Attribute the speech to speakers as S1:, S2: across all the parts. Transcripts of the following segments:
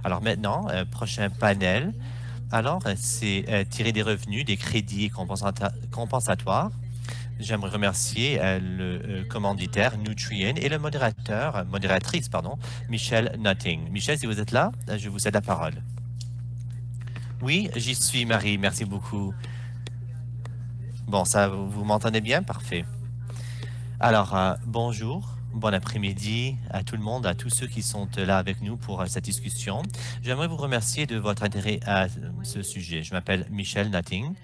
S1: Alors maintenant, prochain panel. Alors, c'est tirer des revenus, des crédits compensatoires. J'aimerais remercier le commanditaire Nutrien et le modératrice, pardon, Michelle Nutting. Michelle, si vous êtes là, je vous cède la parole. Oui, j'y suis, Marie. Merci beaucoup. Bon, ça, vous m'entendez bien? Parfait. Alors, bonjour, bon après-midi à tout le monde, à tous ceux qui sont là avec nous pour cette discussion. J'aimerais vous remercier de votre intérêt à ce sujet. Je m'appelle Michelle Nutting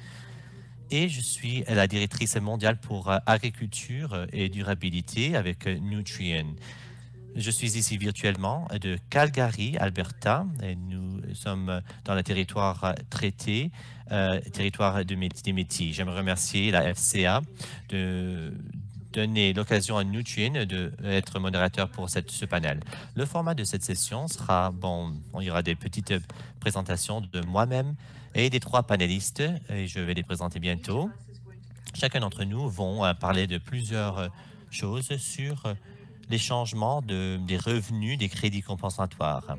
S1: et je suis la directrice mondiale pour agriculture et durabilité avec Nutrien. Je suis ici virtuellement de Calgary, Alberta, et nous sommes dans le territoire traité, territoire des Métis. J'aimerais remercier la FCA de donner l'occasion à Nutrien d'être modérateur pour ce panel. Le format de cette session sera, il y aura des petites présentations de moi-même et des trois panélistes, et je vais les présenter bientôt. Chacun d'entre nous vont parler de plusieurs choses sur les changements des revenus des crédits compensatoires.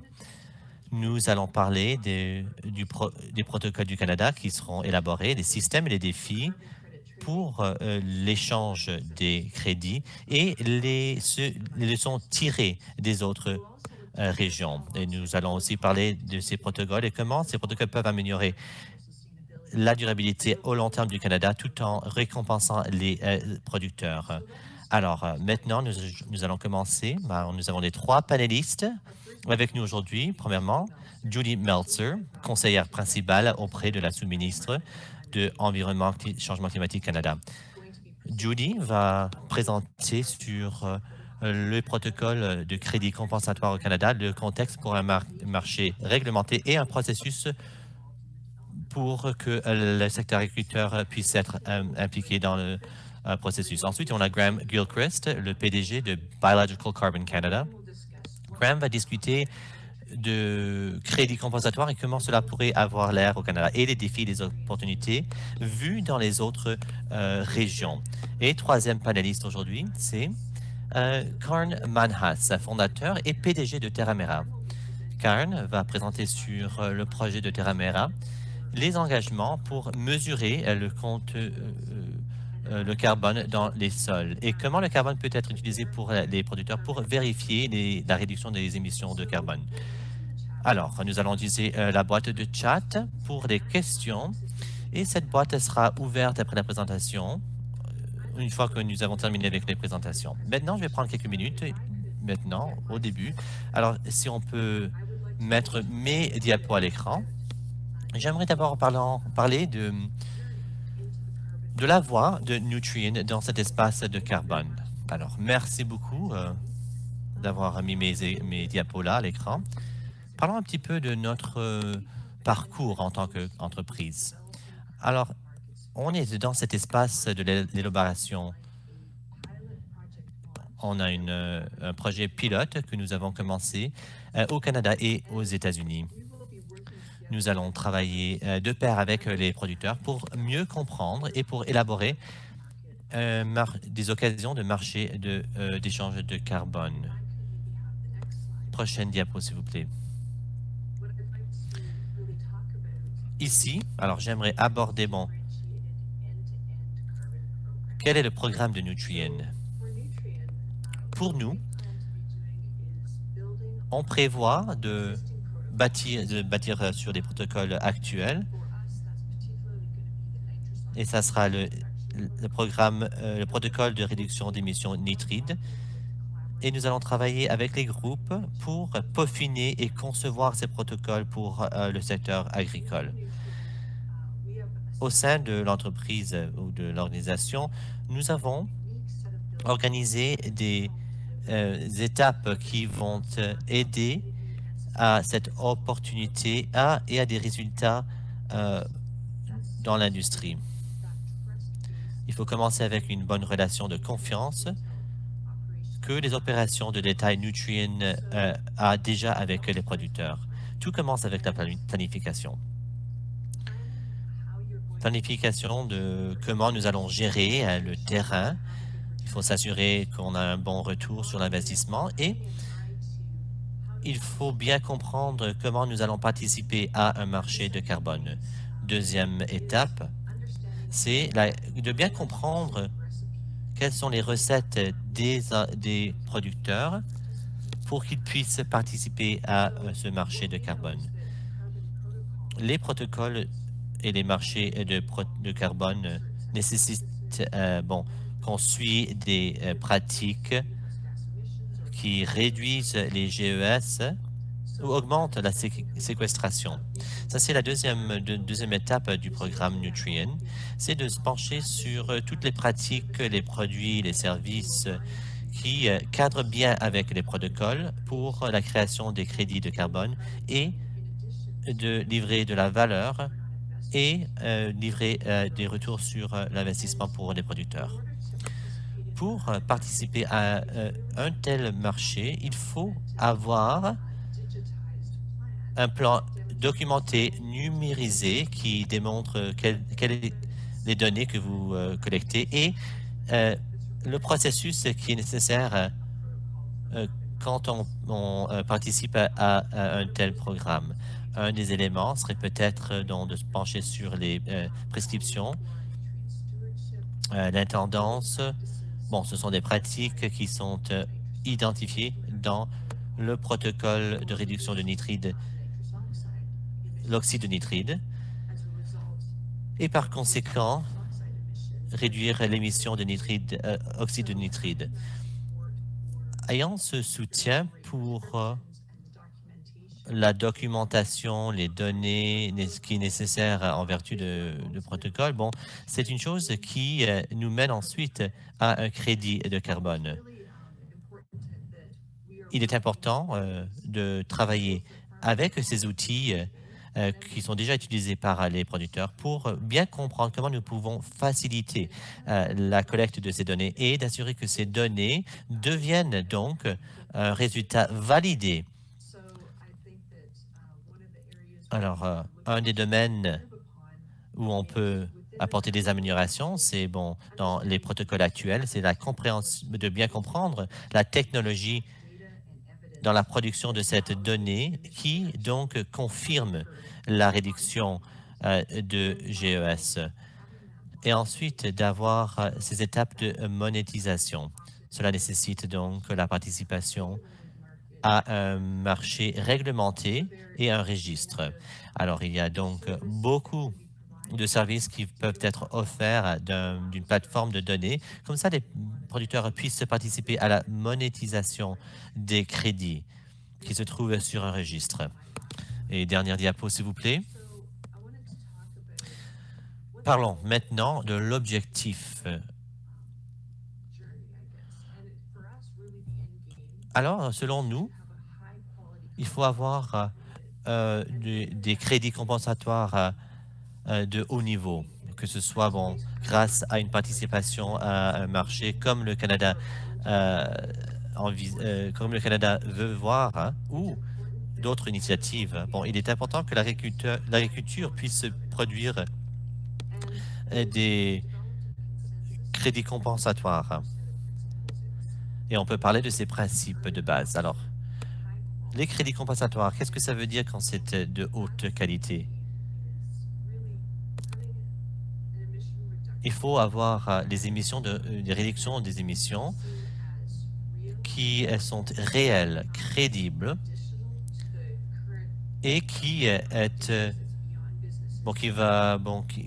S1: Nous allons parler des protocoles du Canada qui seront élaborés, des systèmes et les défis pour l'échange des crédits et les leçons tirées des autres régions. Et nous allons aussi parler de ces protocoles et comment ces protocoles peuvent améliorer la durabilité au long terme du Canada tout en récompensant les producteurs. Alors, maintenant, nous allons commencer. Nous avons les trois panélistes avec nous aujourd'hui. Premièrement, Judy Meltzer, conseillère principale auprès de la sous-ministre de Environnement et Changement climatique Canada. Judy va présenter sur le protocole de crédit compensatoire au Canada, le contexte pour un marché réglementé et un processus pour que le secteur agriculteur puisse être impliqué dans le processus. Ensuite, on a Graham Gilchrist, le PDG de Biological Carbon Canada. Graham va discuter de crédit compensatoire et comment cela pourrait avoir l'air au Canada et les défis et les opportunités vus dans les autres régions. Et troisième panéliste aujourd'hui, c'est Karn Manhas, fondateur et PDG de Terramera. Karn va présenter sur le projet de Terramera les engagements pour mesurer le carbone dans les sols et comment le carbone peut être utilisé pour les producteurs pour vérifier la réduction des émissions de carbone. Alors, nous allons utiliser la boîte de chat pour les questions et cette boîte sera ouverte après la présentation une fois que nous avons terminé avec les présentations. Maintenant, je vais prendre quelques minutes, maintenant, au début. Alors, si on peut mettre mes diapos à l'écran. J'aimerais d'abord parler de la voix de Nutrien dans cet espace de carbone. Alors, merci beaucoup d'avoir mis mes diapos là à l'écran. Parlons un petit peu de notre parcours en tant qu'entreprise. Alors, on est dans cet espace de l'élaboration. On a un projet pilote que nous avons commencé au Canada et aux États-Unis. Nous allons travailler de pair avec les producteurs pour mieux comprendre et pour élaborer des occasions de marché d'échange de carbone. Prochaine diapo, s'il vous plaît. Ici, alors j'aimerais aborder, quel est le programme de Nutrien? Pour nous, on prévoit de bâtir sur des protocoles actuels. Et ça sera le protocole de réduction d'émissions nitrides. Et nous allons travailler avec les groupes pour peaufiner et concevoir ces protocoles pour le secteur agricole. Au sein de l'entreprise ou de l'organisation, nous avons organisé des étapes qui vont aider à cette opportunité et à des résultats dans l'industrie. Il faut commencer avec une bonne relation de confiance que les opérations de détail Nutrien a déjà avec les producteurs. Tout commence avec la planification. Planification de comment nous allons gérer le terrain. Il faut s'assurer qu'on a un bon retour sur l'investissement et il faut bien comprendre comment nous allons participer à un marché de carbone. Deuxième étape, c'est de bien comprendre quelles sont les recettes des producteurs pour qu'ils puissent participer à ce marché de carbone. Les protocoles et les marchés de carbone nécessitent qu'on suit des pratiques qui réduisent les GES ou augmentent la séquestration. Ça, c'est la deuxième étape du programme Nutrien, c'est de se pencher sur toutes les pratiques, les produits, les services qui cadrent bien avec les protocoles pour la création des crédits de carbone et de livrer de la valeur et livrer des retours sur l'investissement pour les producteurs. Pour participer à un tel marché, il faut avoir un plan documenté, numérisé, qui démontre quelles sont les données que vous collectez et le processus qui est nécessaire quand on participe à un tel programme. Un des éléments serait peut-être de se pencher sur les prescriptions, l'intendance. Bon, ce sont des pratiques qui sont identifiées dans le protocole de réduction de nitride, l'oxyde de nitride, et par conséquent, réduire l'émission de nitride, oxyde de nitride. Ayant ce soutien pour la documentation, les données, ce qui est nécessaire en vertu de protocole, bon, c'est une chose qui nous mène ensuite à un crédit de carbone. Il est important de travailler avec ces outils qui sont déjà utilisés par les producteurs pour bien comprendre comment nous pouvons faciliter la collecte de ces données et d'assurer que ces données deviennent donc un résultat validé. Alors, un des domaines où on peut apporter des améliorations, c'est dans les protocoles actuels, c'est la compréhension, de bien comprendre la technologie dans la production de cette donnée qui donc confirme la réduction de GES. Et ensuite d'avoir ces étapes de monétisation. Cela nécessite donc la participation à un marché réglementé et un registre. Alors, il y a donc beaucoup de services qui peuvent être offerts d'une plateforme de données. Comme ça, les producteurs puissent participer à la monétisation des crédits qui se trouvent sur un registre. Et dernière diapo, s'il vous plaît. Parlons maintenant de l'objectif. Alors, selon nous, il faut avoir des crédits compensatoires de haut niveau, que ce soit grâce à une participation à un marché comme le Canada, comme le Canada veut voir, hein, ou d'autres initiatives. Bon, il est important que l'agriculture puisse produire des crédits compensatoires. Et on peut parler de ces principes de base. Alors, les crédits compensatoires, qu'est-ce que ça veut dire quand c'est de haute qualité? Il faut avoir des réductions des émissions qui sont réelles, crédibles et qui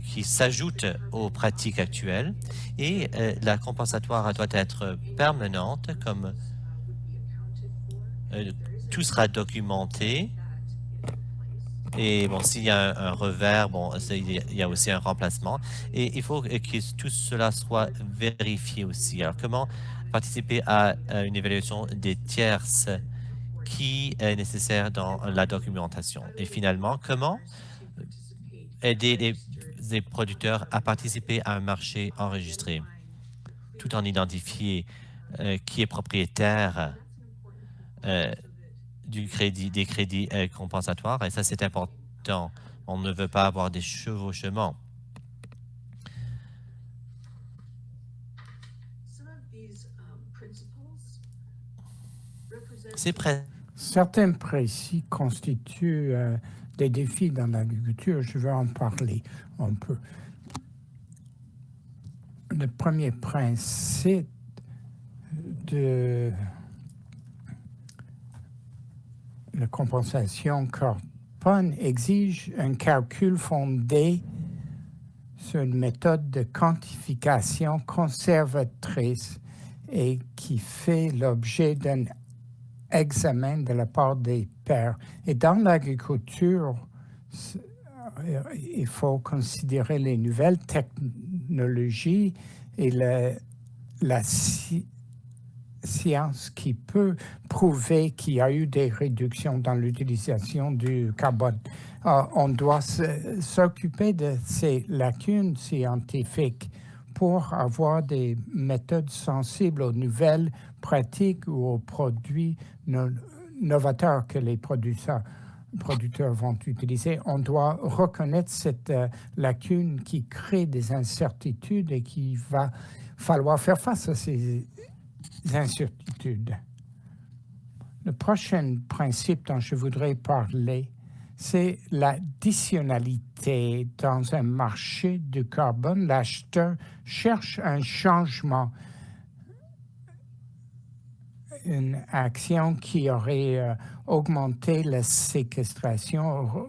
S1: qui s'ajoute aux pratiques actuelles et la compensatoire doit être permanente, comme tout sera documenté. Et s'il y a un revers, il y a aussi un remplacement. Et il faut que tout cela soit vérifié aussi. Alors, comment participer à une évaluation des tierces qui est nécessaire dans la documentation? Et finalement, comment aider les producteurs à participer à un marché enregistré, tout en identifiant qui est propriétaire des crédits compensatoires. Et ça, c'est important. On ne veut pas avoir des chevauchements. Ces
S2: Certains précis constituent des défis dans l'agriculture. Je vais en parler un peu. Le premier principe de la compensation carbone exige un calcul fondé sur une méthode de quantification conservatrice et qui fait l'objet d'un examen de la part des pairs. Et dans l'agriculture, il faut considérer les nouvelles technologies et la science qui peut prouver qu'il y a eu des réductions dans l'utilisation du carbone. On doit s'occuper de ces lacunes scientifiques pour avoir des méthodes sensibles aux nouvelles pratiques ou aux produits novateurs que les producteurs vont utiliser. On doit reconnaître cette lacune qui crée des incertitudes et qu'il va falloir faire face à ces incertitudes. Le prochain principe dont je voudrais parler, c'est l'additionnalité. Dans un marché du carbone, l'acheteur cherche un changement, une action qui aurait augmenté la séquestration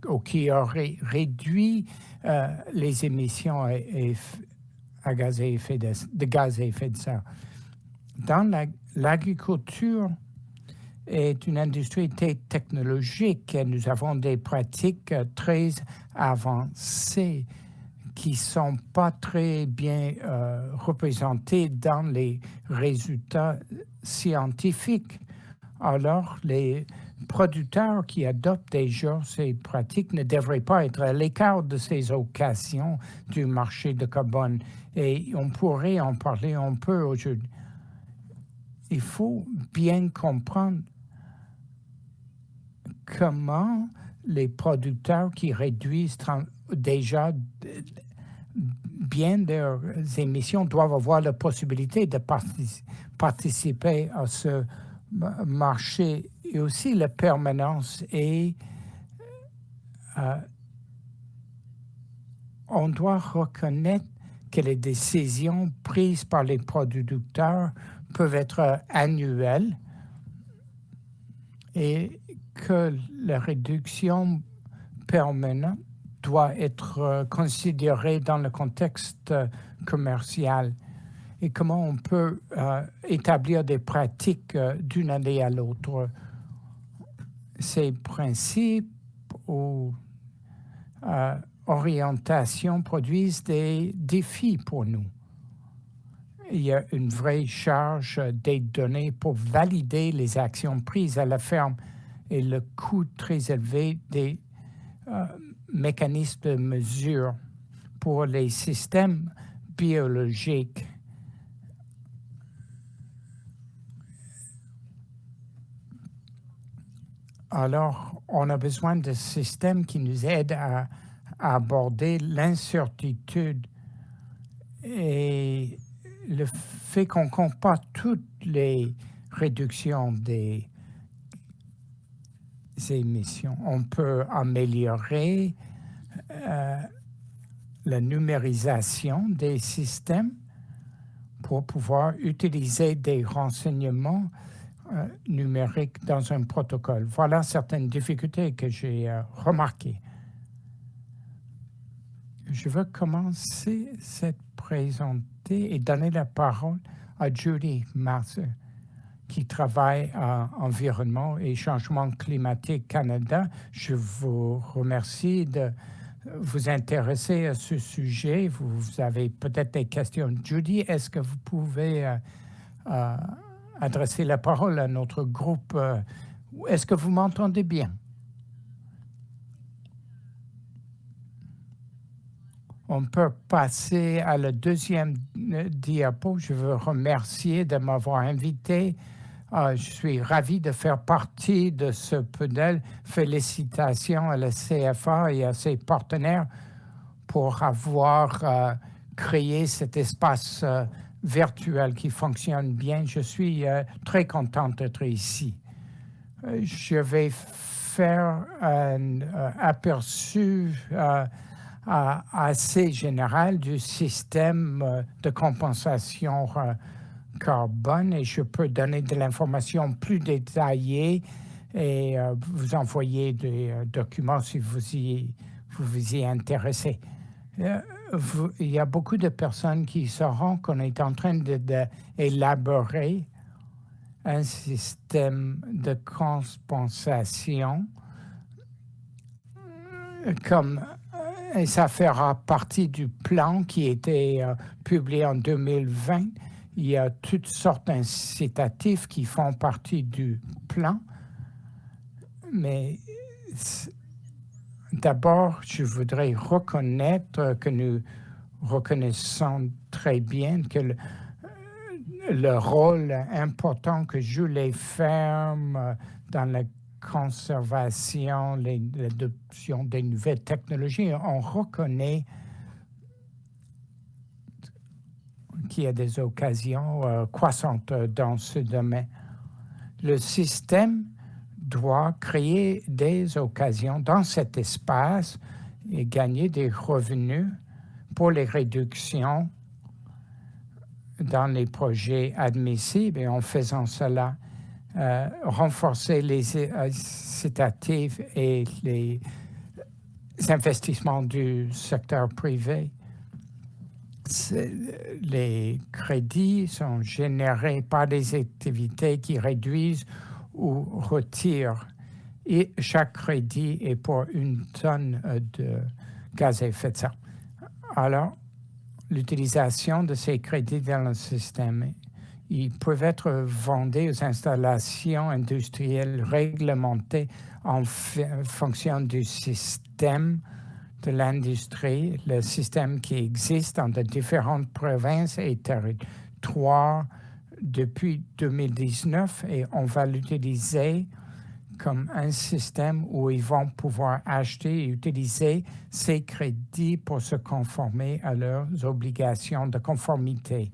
S2: ou qui aurait réduit les émissions de gaz à effet de serre. Dans l'agriculture est une industrie technologique. Nous avons des pratiques très avancées qui ne sont pas très bien représentées dans les résultats scientifiques. Alors, les producteurs qui adoptent déjà ces pratiques ne devraient pas être à l'écart de ces occasions du marché de carbone. Et on pourrait en parler un peu aujourd'hui. Il faut bien comprendre comment les producteurs qui réduisent déjà bien leurs émissions doivent avoir la possibilité de participer à ce marché et aussi la permanence. Et on doit reconnaître que les décisions prises par les producteurs peuvent être annuelles et que la réduction permanente doit être considérée dans le contexte commercial et comment on peut établir des pratiques d'une année à l'autre. Ces principes ou orientations produisent des défis pour nous. Il y a une vraie charge des données pour valider les actions prises à la ferme et le coût très élevé des mécanismes de mesure pour les systèmes biologiques. Alors, on a besoin de systèmes qui nous aident à aborder l'incertitude et le fait qu'on ne compte pas toutes les réductions des émissions. On peut améliorer la numérisation des systèmes pour pouvoir utiliser des renseignements numériques dans un protocole. Voilà certaines difficultés que j'ai remarquées. Je veux commencer cette présentation et donner la parole à Judy Mercer, qui travaille à Environnement et Changement climatique Canada. Je vous remercie de vous intéresser à ce sujet. Vous avez peut-être des questions. Judy, est-ce que vous pouvez adresser la parole à notre groupe? Est-ce que vous m'entendez bien? On peut passer à la deuxième diapo. Je veux remercier de m'avoir invité. Je suis ravi de faire partie de ce panel. Félicitations à la CFA et à ses partenaires pour avoir créé cet espace virtuel qui fonctionne bien. Je suis très contente d'être ici. je vais faire un aperçu assez général du système de compensation carbone et je peux donner de l'information plus détaillée et vous envoyer des documents si vous y intéressez. Il y a beaucoup de personnes qui sauront qu'on est en train d'élaborer un système de compensation et ça fera partie du plan qui a été publié en 2020. Il y a toutes sortes d'incitatifs qui font partie du plan, mais d'abord, je voudrais reconnaître que nous reconnaissons très bien que le rôle important que jouent les fermes dans la conservation, l'adoption des nouvelles technologies. On reconnaît qu'il y a des occasions croissantes dans ce domaine. Le système doit créer des occasions dans cet espace et gagner des revenus pour les réductions dans les projets admissibles et en faisant cela, renforcer les incitatifs et les investissements du secteur privé. Les crédits sont générés par des activités qui réduisent ou retirent et chaque crédit est pour 1 tonne de gaz à effet de serre. Alors, l'utilisation de ces crédits dans le système, ils peuvent être vendus aux installations industrielles réglementées en fonction du système de l'industrie, le système qui existe dans de différentes provinces et territoires depuis 2019 et on va l'utiliser comme un système où ils vont pouvoir acheter et utiliser ces crédits pour se conformer à leurs obligations de conformité.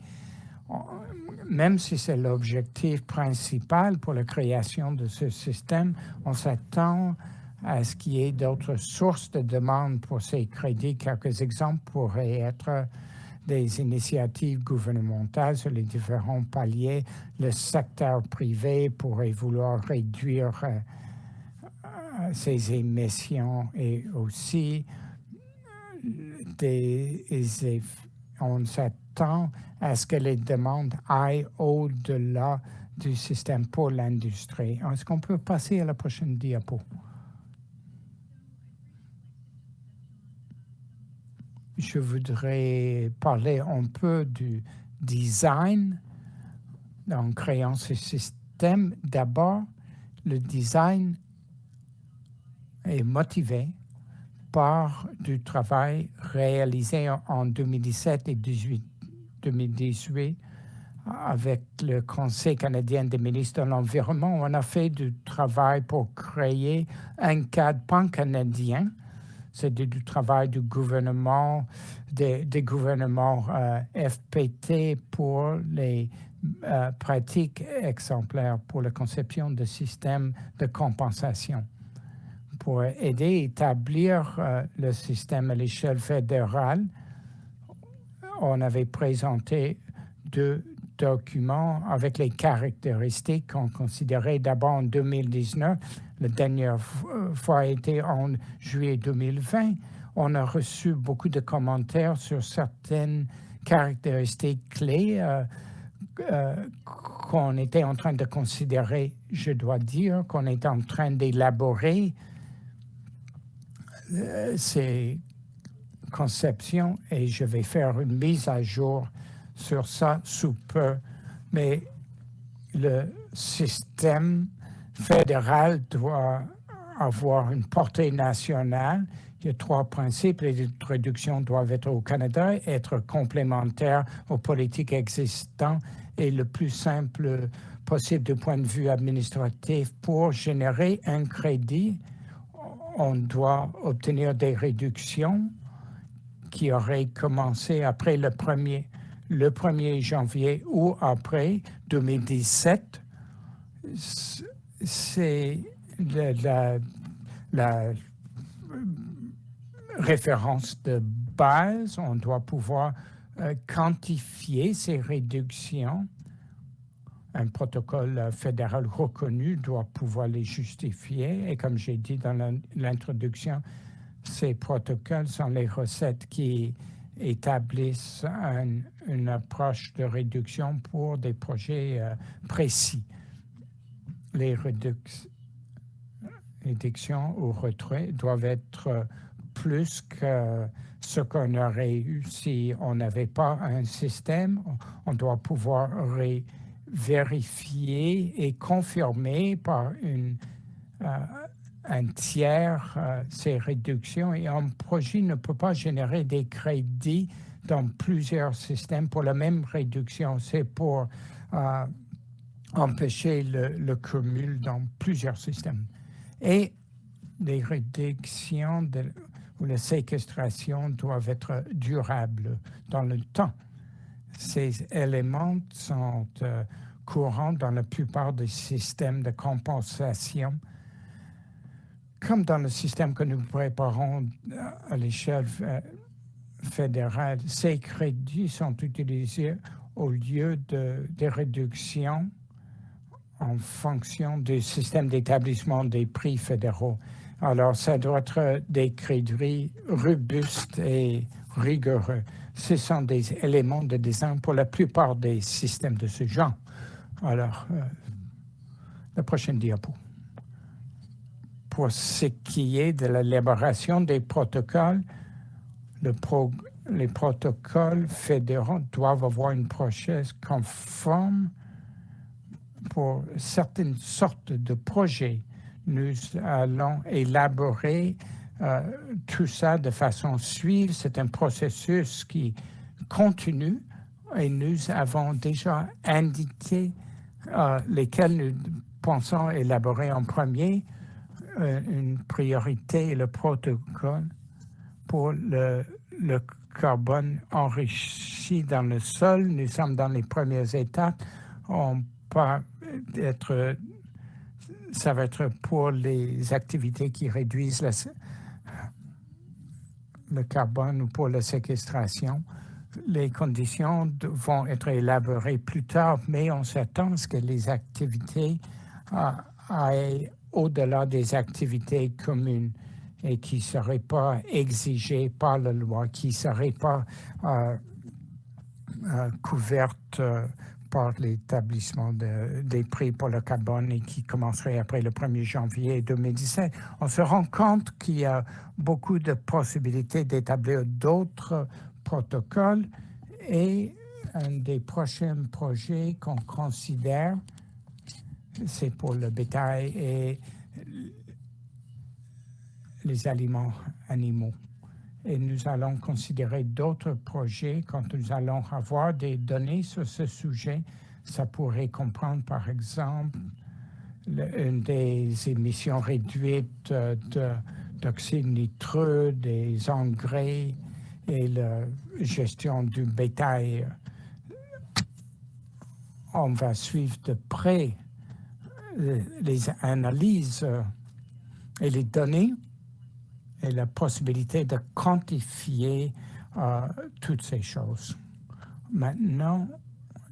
S2: Même si c'est l'objectif principal pour la création de ce système, on s'attend à ce qu'il y ait d'autres sources de demande pour ces crédits. Quelques exemples pourraient être des initiatives gouvernementales sur les différents paliers. Le secteur privé pourrait vouloir réduire ses émissions et aussi on s'attend à ce que les demandes aillent au-delà du système pour l'industrie. Est-ce qu'on peut passer à la prochaine diapo? Je voudrais parler un peu du design en créant ce système. D'abord, le design est motivé par du travail réalisé en 2017 et 2018 avec le Conseil canadien des ministres de l'Environnement. On a fait du travail pour créer un cadre pan-canadien. C'est du travail du gouvernement, des gouvernements FPT pour les pratiques exemplaires pour la conception de systèmes de compensation. Pour aider à établir le système à l'échelle fédérale, on avait présenté 2 documents avec les caractéristiques qu'on considérait d'abord en 2019. La dernière fois était en juillet 2020. On a reçu beaucoup de commentaires sur certaines caractéristiques clés qu'on était en train de considérer. Je dois dire qu'on est en train d'élaborer ces conceptions et je vais faire une mise à jour sur ça sous peu. Mais le système fédéral doit avoir une portée nationale. Il y a 3 principes. Les réductions doivent être au Canada, être complémentaires aux politiques existantes et le plus simple possible du point de vue administratif. Pour générer un crédit, on doit obtenir des réductions qui auraient commencé après le 1er janvier ou après 2017. c'est la référence de base. On doit pouvoir quantifier ces réductions. Un protocole fédéral reconnu doit pouvoir les justifier. Et comme j'ai dit dans l'introduction, ces protocoles sont les recettes qui établissent une approche de réduction pour des projets précis. Les réductions ou retraits doivent être plus que ce qu'on aurait eu si on n'avait pas un système. On doit pouvoir vérifier et confirmer par un tiers ces réductions. Et un projet ne peut pas générer des crédits dans plusieurs systèmes pour la même réduction. C'est pour empêcher le cumul dans plusieurs systèmes. Et les réductions ou la séquestration doivent être durables dans le temps. Ces éléments sont courants dans la plupart des systèmes de compensation. Comme dans le système que nous préparons à l'échelle fédérale, ces crédits sont utilisés au lieu des réductions en fonction du système d'établissement des prix fédéraux. Alors, ça doit être des crédits robustes et rigoureux. Ce sont des éléments de design pour la plupart des systèmes de ce genre. Alors, la prochaine diapo. Pour ce qui est de l'élaboration des protocoles, les protocoles fédéraux doivent avoir une process conforme pour certaines sortes de projets. Nous allons élaborer tout ça de façon suivie. C'est un processus qui continue et nous avons déjà indiqué lesquels nous pensons élaborer en premier. Une priorité est le protocole pour le carbone enrichi dans le sol. Nous sommes dans les premières étapes. Ça va être pour les activités qui réduisent le carbone ou pour la séquestration. Les conditions vont être élaborées plus tard, mais on s'attend à ce que les activités aillent au-delà des activités communes et qui ne seraient pas exigées par la loi, qui ne seraient pas couvertes par l'établissement des prix pour le carbone et qui commencerait après le 1er janvier 2017. On se rend compte qu'il y a beaucoup de possibilités d'établir d'autres protocoles et un des prochains projets qu'on considère, c'est pour le bétail et les aliments animaux. Et nous allons considérer d'autres projets quand nous allons avoir des données sur ce sujet. Ça pourrait comprendre, par exemple, des émissions réduites d'oxyde nitreux, des engrais et la gestion du bétail. On va suivre de près les analyses et les données et la possibilité de quantifier toutes ces choses. Maintenant,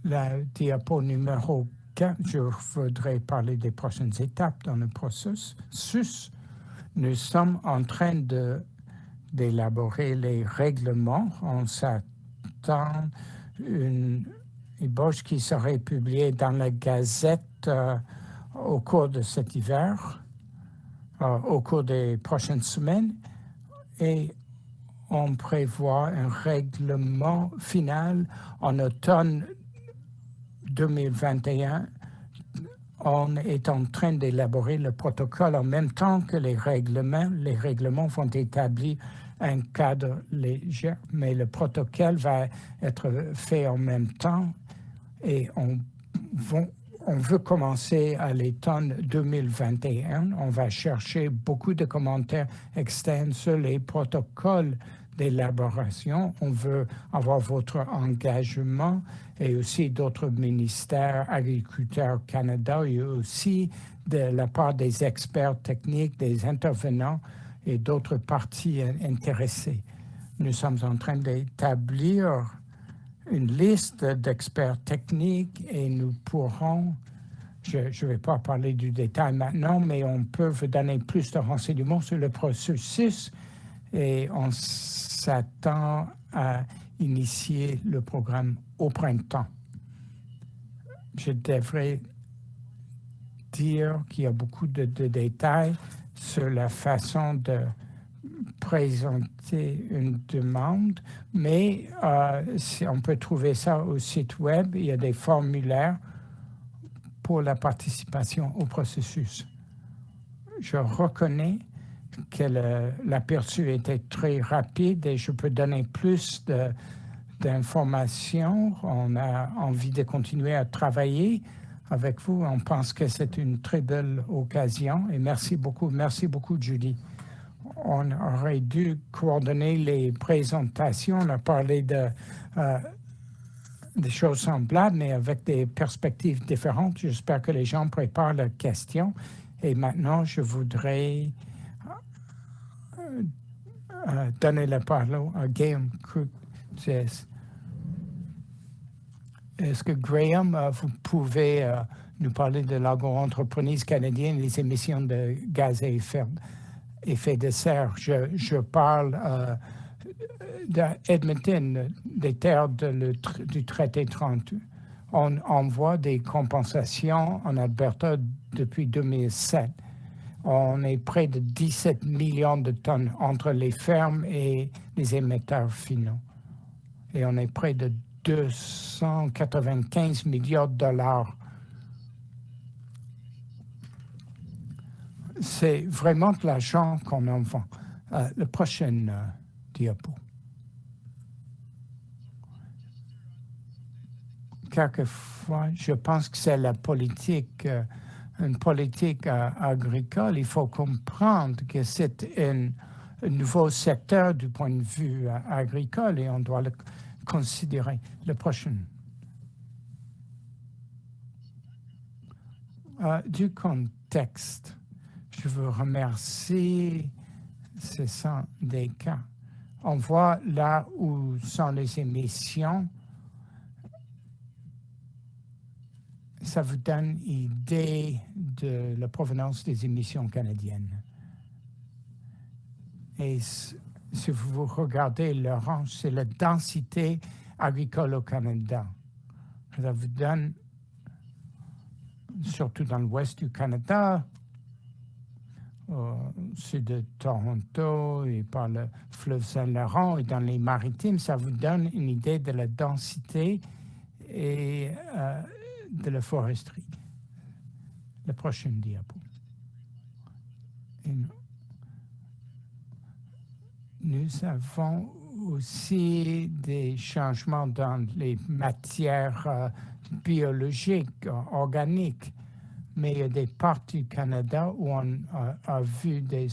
S2: la diapo numéro 4, je voudrais parler des prochaines étapes dans le processus. Nous sommes en train d'élaborer les règlements. On s'attend une ébauche qui serait publiée dans la Gazette au cours de cet hiver, au cours des prochaines semaines, et on prévoit un règlement final en automne 2021. On est en train d'élaborer le protocole en même temps que les règlements. Les règlements vont établir un cadre léger, mais le protocole va être fait en même temps et on veut commencer à l'automne 2021. On va chercher beaucoup de commentaires externes sur les protocoles d'élaboration. On veut avoir votre engagement et aussi d'autres ministères, Agriculture Canada, et aussi de la part des experts techniques, des intervenants et d'autres parties intéressées. Nous sommes en train d'établir une liste d'experts techniques et nous pourrons, je ne vais pas parler du détail maintenant, mais on peut vous donner plus de renseignements sur le processus et on s'attend à initier le programme au printemps. Je devrais dire qu'il y a beaucoup de détails sur la façon de présenter une demande, mais si on peut trouver ça au site web. Il y a des formulaires pour la participation au processus. Je reconnais que l'aperçu était très rapide et je peux donner plus d'informations. On a envie de continuer à travailler avec vous. On pense que c'est une très belle occasion et merci beaucoup, Judy. On aurait dû coordonner les présentations. On a parlé des choses semblables, mais avec des perspectives différentes. J'espère que les gens préparent leurs questions. Et maintenant, je voudrais donner la parole à Graham Cook. Est-ce que Graham, vous pouvez nous parler de l'agro-entreprise canadienne et les émissions de gaz à effet de serre? Je parle d'Edmonton, des terres du traité 30. On envoie des compensations en Alberta depuis 2007. On est près de 17 millions de tonnes entre les fermes et les émetteurs finaux. Et on est près de 295 millions de dollars. C'est vraiment de l'argent qu'on envoie. Le prochain diapo. Quelquefois, je pense que c'est la politique, une politique agricole. Il faut comprendre que c'est un nouveau secteur du point de vue agricole et on doit le considérer. Le prochain. Du contexte, je veux remercier ces syndicats. On voit là où sont les émissions. Ça vous donne une idée de la provenance des émissions canadiennes. Et si vous regardez l'orange, c'est la densité agricole au Canada. Ça vous donne, surtout dans l'ouest du Canada, au sud de Toronto et par le fleuve Saint-Laurent et dans les maritimes, ça vous donne une idée de la densité et de la foresterie. Le prochain diapo. Nous avons aussi des changements dans les matières biologiques, organiques, mais il y a des parties du Canada où on a vu des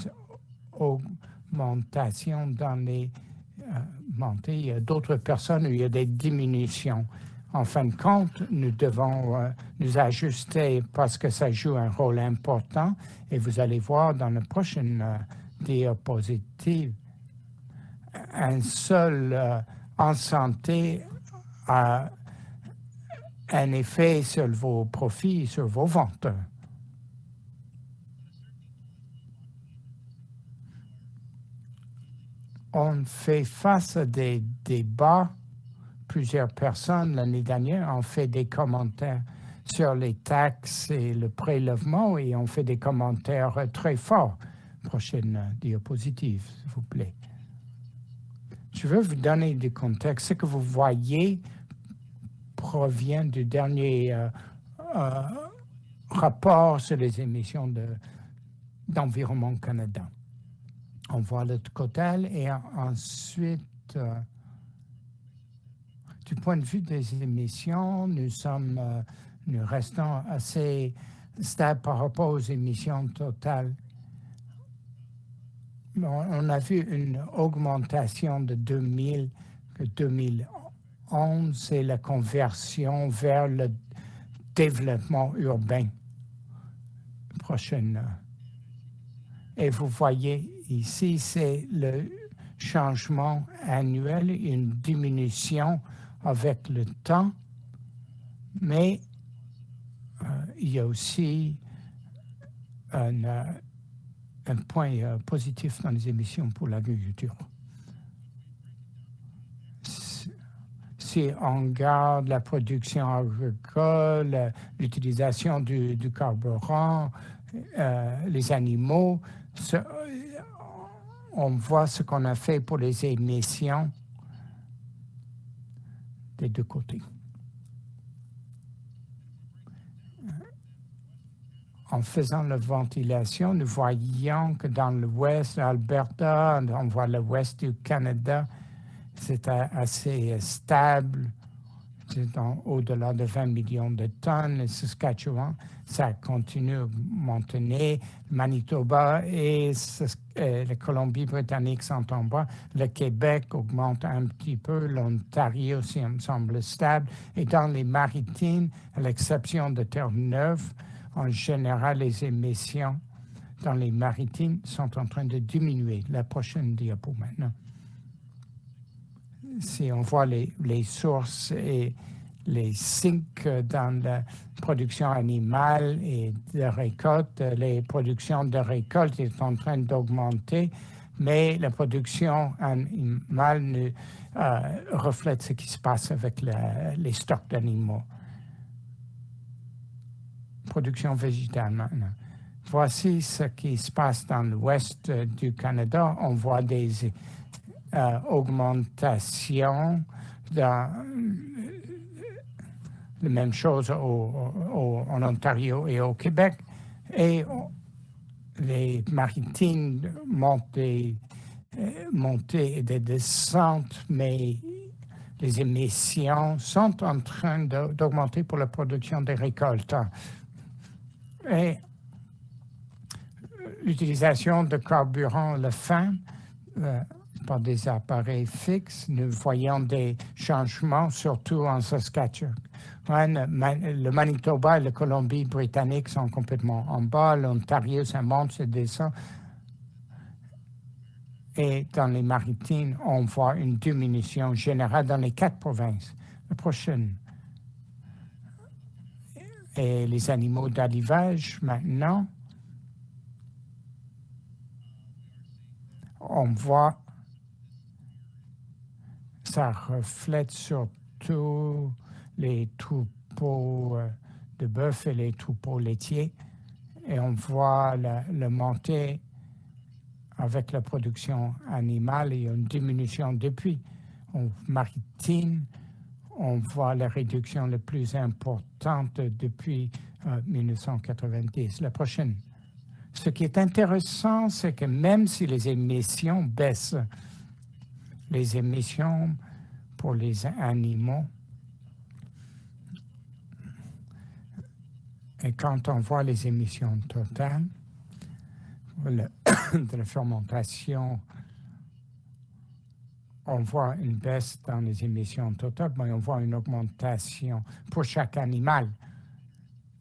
S2: augmentations dans les montées. Il y a d'autres personnes où il y a des diminutions. En fin de compte, nous devons nous ajuster parce que ça joue un rôle important. Et vous allez voir dans la prochaine diapositive, un seul en santé a un effet sur vos profits, sur vos ventes. On fait face à des débats. Plusieurs personnes l'année dernière ont fait des commentaires sur les taxes et le prélèvement et ont fait des commentaires très forts. Prochaine diapositive, s'il vous plaît. Je veux vous donner du contexte. Ce que vous voyez provient du dernier rapport sur les émissions d'Environnement Canada. On voit le total et ensuite, du point de vue des émissions, nous restons assez stables par rapport aux émissions totales. on a vu une augmentation de 2000 à 2011 et la conversion vers le développement urbain. Prochaine. Et vous voyez ici, c'est le changement annuel, une diminution avec le temps, mais il y a aussi un point positif dans les émissions pour l'agriculture. Si on garde la production agricole, l'utilisation du carburant, les animaux, on voit ce qu'on a fait pour les émissions des deux côtés. En faisant la ventilation, nous voyons que dans l'ouest d'Alberta, on voit l'ouest du Canada, c'est assez stable, c'est au-delà de 20 millions de tonnes. Le Saskatchewan, ça continue à monter. Manitoba et la Colombie-Britannique sont en bas. Le Québec augmente un petit peu. L'Ontario aussi me semble stable. Et dans les maritimes, à l'exception de Terre-Neuve, en général, les émissions dans les maritimes sont en train de diminuer. La prochaine diapo maintenant. Si on voit les sources et les sinks dans la production animale et de récolte, les productions de récolte sont en train d'augmenter, mais la production animale reflète ce qui se passe avec les stocks d'animaux. Production végétale maintenant. Voici ce qui se passe dans l'ouest du Canada. On voit des augmentations dans la même chose en Ontario et au Québec. Et les maritimes montent et des descentes, mais les émissions sont en train d'augmenter pour la production des récoltes. Et l'utilisation de carburant à la fin par des appareils fixes, nous voyons des changements, surtout en Saskatchewan. Le Manitoba et la Colombie-Britannique sont complètement en bas. L'Ontario, ça monte, ça descend. Et dans les maritimes, on voit une diminution générale dans les 4 provinces. La prochaine. Et les animaux d'élevage, maintenant, on voit, ça reflète surtout les troupeaux de bœuf et les troupeaux laitiers. Et on voit la montée avec la production animale et une diminution depuis. En maritime, on voit la réduction la plus importante depuis 1990. La prochaine. Ce qui est intéressant, c'est que même si les émissions baissent, les émissions pour les animaux, et quand on voit les émissions totales de la fermentation, on voit une baisse dans les émissions totales, mais on voit une augmentation pour chaque animal.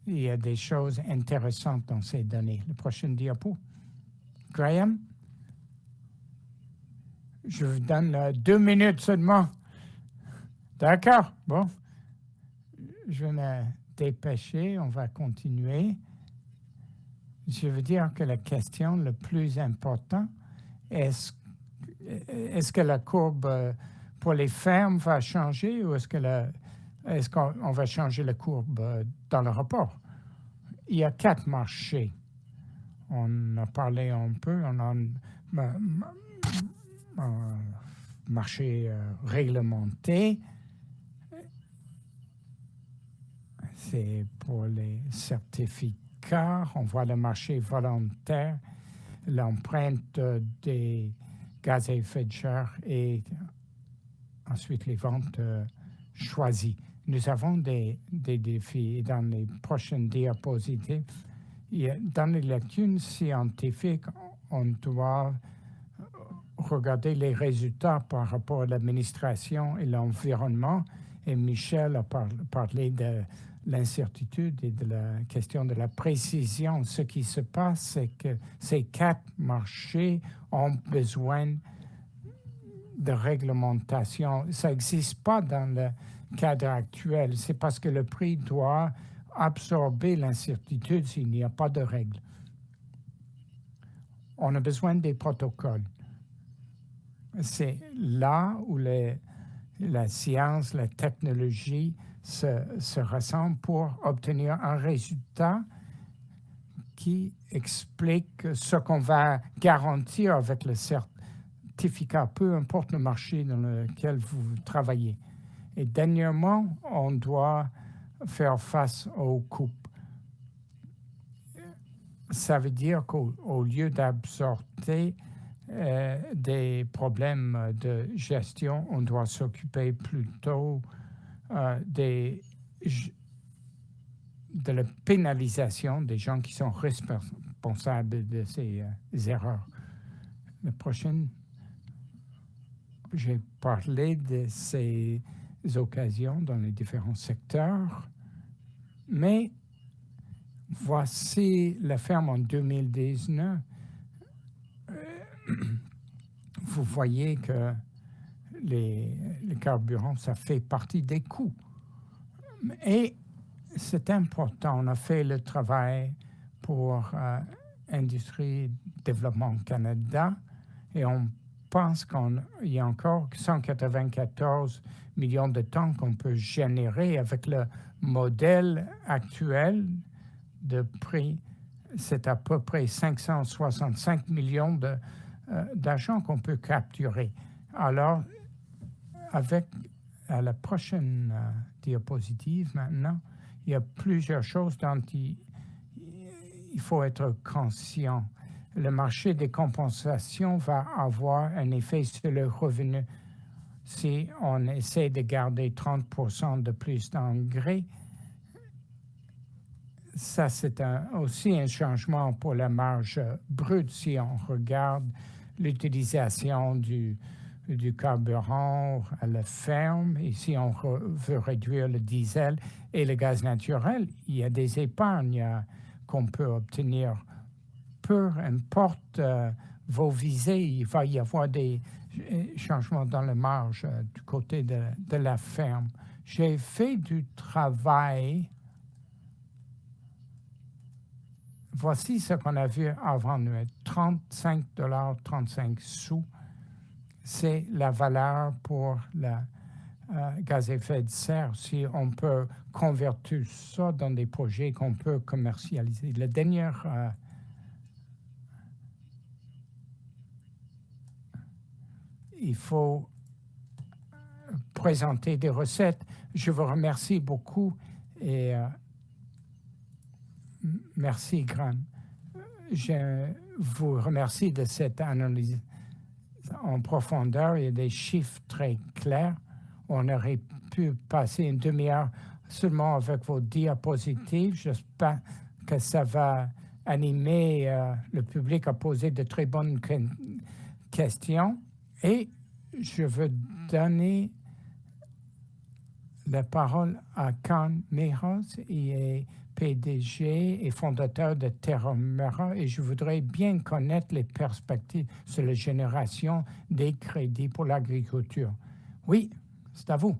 S2: Il y a des choses intéressantes dans ces données. La prochaine diapo. Graham? Je vous donne 2 minutes seulement. D'accord? Bon. Je vais me dépêcher. On va continuer. Je veux dire que la question la plus importante, est-ce que la courbe pour les fermes va changer ou est-ce qu'on va changer la courbe dans le rapport? Il y a 4 marchés. On a parlé un peu, on a un marché réglementé. C'est pour les certificats. On voit le marché volontaire, l'empreinte des gaz à effet de serre et ensuite les ventes choisies. Nous avons des défis dans les prochaines diapositives. Dans les lectures scientifiques, on doit regarder les résultats par rapport à l'administration et l'environnement. Et Michel a parlé de l'incertitude et de la question de la précision. Ce qui se passe, c'est que ces 4 marchés ont besoin de réglementation. Ça n'existe pas dans le cadre actuel. C'est parce que le prix doit absorber l'incertitude s'il n'y a pas de règles. On a besoin des protocoles. C'est là où la science, la technologie se rassemblent pour obtenir un résultat qui explique ce qu'on va garantir avec le certificat, peu importe le marché dans lequel vous travaillez. Et dernièrement, on doit faire face aux coupes. Ça veut dire qu'au lieu d'absorber des problèmes de gestion, on doit s'occuper plutôt de la pénalisation des gens qui sont responsables de ces erreurs. La prochaine, j'ai parlé de ces occasions dans les différents secteurs, mais voici la ferme en 2019. Vous voyez que les carburants, ça fait partie des coûts. Et c'est important. On a fait le travail pour Industrie Développement Canada et on pense qu'il y a encore 194 millions de tonnes qu'on peut générer avec le modèle actuel de prix. C'est à peu près 565 millions d'argent qu'on peut capturer. Alors, avec la prochaine diapositive maintenant, il y a plusieurs choses dont il faut être conscient. Le marché des compensations va avoir un effet sur le revenu. Si on essaie de garder 30% de plus d'engrais, ça, c'est aussi un changement pour la marge brute si on regarde l'utilisation du carburant à la ferme. Et si on veut réduire le diesel et le gaz naturel, il y a des épargnes qu'on peut obtenir. Peu importe vos visées, il va y avoir des changements dans la marge du côté de la ferme. J'ai fait du travail. Voici ce qu'on a vu avant nous, 35,35 $. C'est la valeur pour le gaz à effet de serre. Si on peut convertir ça dans des projets qu'on peut commercialiser. La dernière il faut présenter des recettes. Je vous remercie beaucoup et merci, Graham. Je vous remercie de cette analyse en profondeur. Il y a des chiffres très clairs. On aurait pu passer une demi-heure seulement avec vos diapositives. J'espère que ça va animer le public à poser de très bonnes questions. Et je veux donner la parole à Kan Mehoz. Il est PDG et fondateur de Terramera et je voudrais bien connaître les perspectives sur la génération des crédits pour l'agriculture. Oui, c'est à vous.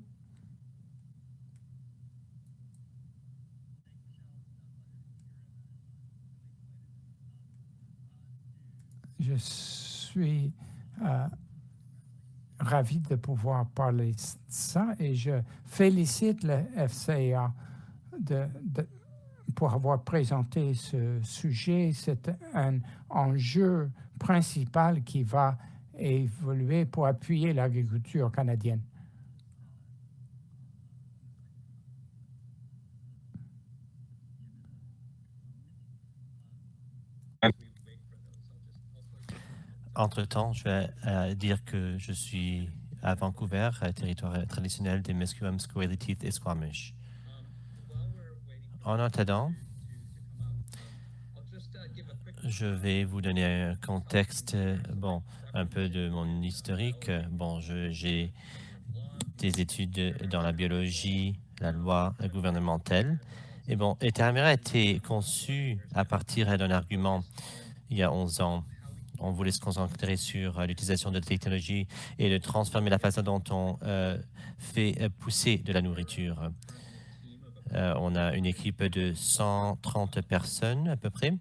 S2: Je suis ravi de pouvoir parler de ça et je félicite le FCA pour avoir présenté ce sujet. C'est un enjeu principal qui va évoluer pour appuyer l'agriculture canadienne.
S1: Entre-temps, je vais dire que je suis à Vancouver, territoire traditionnel des Musqueam, Squality et Squamish. En attendant, Je vais vous donner un contexte, bon, un peu de mon historique. Bon, j'ai des études dans la biologie, la loi gouvernementale. Et bon, Ethereum a été conçu à partir d'un argument il y a 11 ans. On voulait se concentrer sur l'utilisation de la technologie et de transformer la façon dont on fait pousser de la nourriture. On a une équipe de 130 personnes à peu près.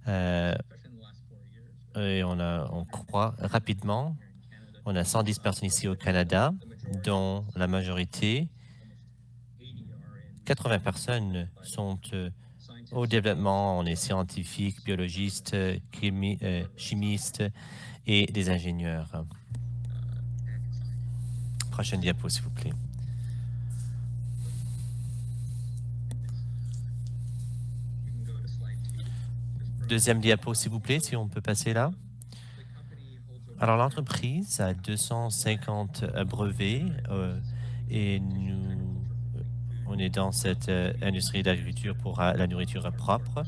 S1: Et on croît rapidement. On a 110 personnes ici au Canada, dont la majorité, 80 personnes, sont au développement. On est scientifiques, biologistes, chimistes et des ingénieurs. Prochaine diapo, s'il vous plaît. Deuxième diapo, s'il vous plaît, si on peut passer là. Alors, l'entreprise a 250 brevets et on est dans cette industrie d'agriculture pour la nourriture propre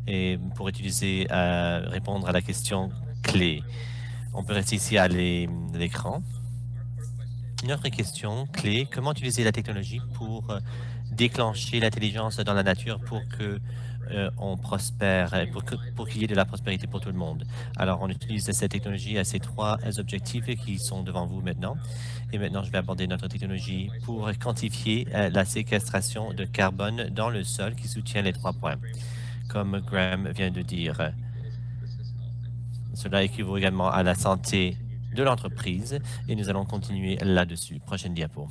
S1: et pour répondre à la question clé. On peut rester ici à l'écran. Une autre question clé, comment utiliser la technologie pour déclencher l'intelligence dans la nature pour que on prospère, pour qu'il y ait de la prospérité pour tout le monde. Alors, on utilise cette technologie à ces trois objectifs qui sont devant vous maintenant. Et maintenant, je vais aborder notre technologie pour quantifier la séquestration de carbone dans le sol qui soutient les 3 points. Comme Graham vient de dire, cela équivaut également à la santé de l'entreprise et nous allons continuer là-dessus. Prochaine diapo.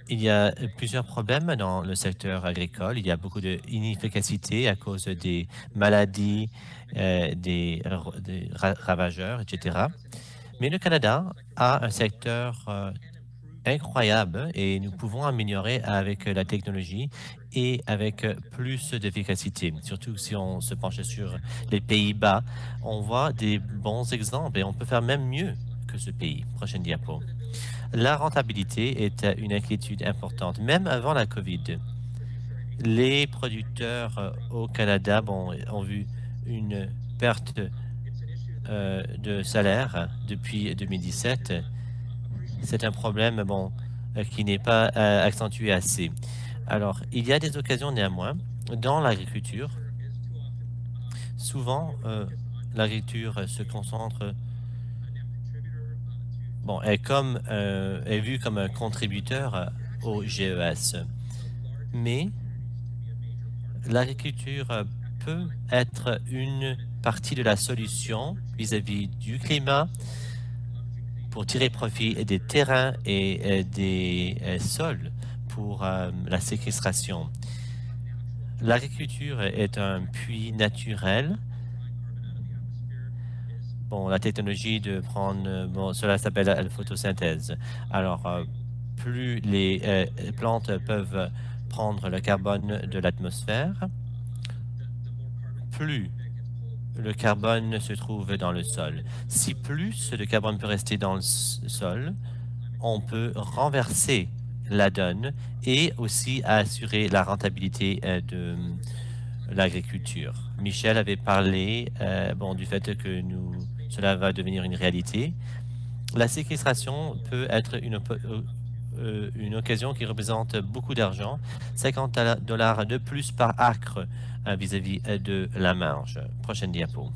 S1: Il y a plusieurs problèmes dans le secteur agricole. Il y a beaucoup d'inefficacité à cause des maladies, des ravageurs, etc. Mais le Canada a un secteur incroyable et nous pouvons améliorer avec la technologie et avec plus d'efficacité. Surtout si on se penche sur les Pays-Bas, on voit des bons exemples et on peut faire même mieux que ce pays. Prochaine diapo. La rentabilité est une inquiétude importante, même avant la COVID. Les producteurs au Canada ont vu une perte de salaire depuis 2017. C'est un problème qui n'est pas accentué assez. Alors, il y a des occasions néanmoins dans l'agriculture. Souvent, l'agriculture se concentre est vu comme un contributeur au GES. Mais l'agriculture peut être une partie de la solution vis-à-vis du climat pour tirer profit des terrains et des sols pour la séquestration. L'agriculture est un puits naturel. La technologie de prendre, cela s'appelle la photosynthèse. Alors, plus les plantes peuvent prendre le carbone de l'atmosphère, plus le carbone se trouve dans le sol. Si plus de carbone peut rester dans le sol, on peut renverser la donne et aussi assurer la rentabilité de l'agriculture. Michel avait parlé du fait que cela va devenir une réalité. La séquestration peut être une occasion qui représente beaucoup d'argent, 50 $ de plus par acre vis-à-vis de la marge. Prochaine diapo.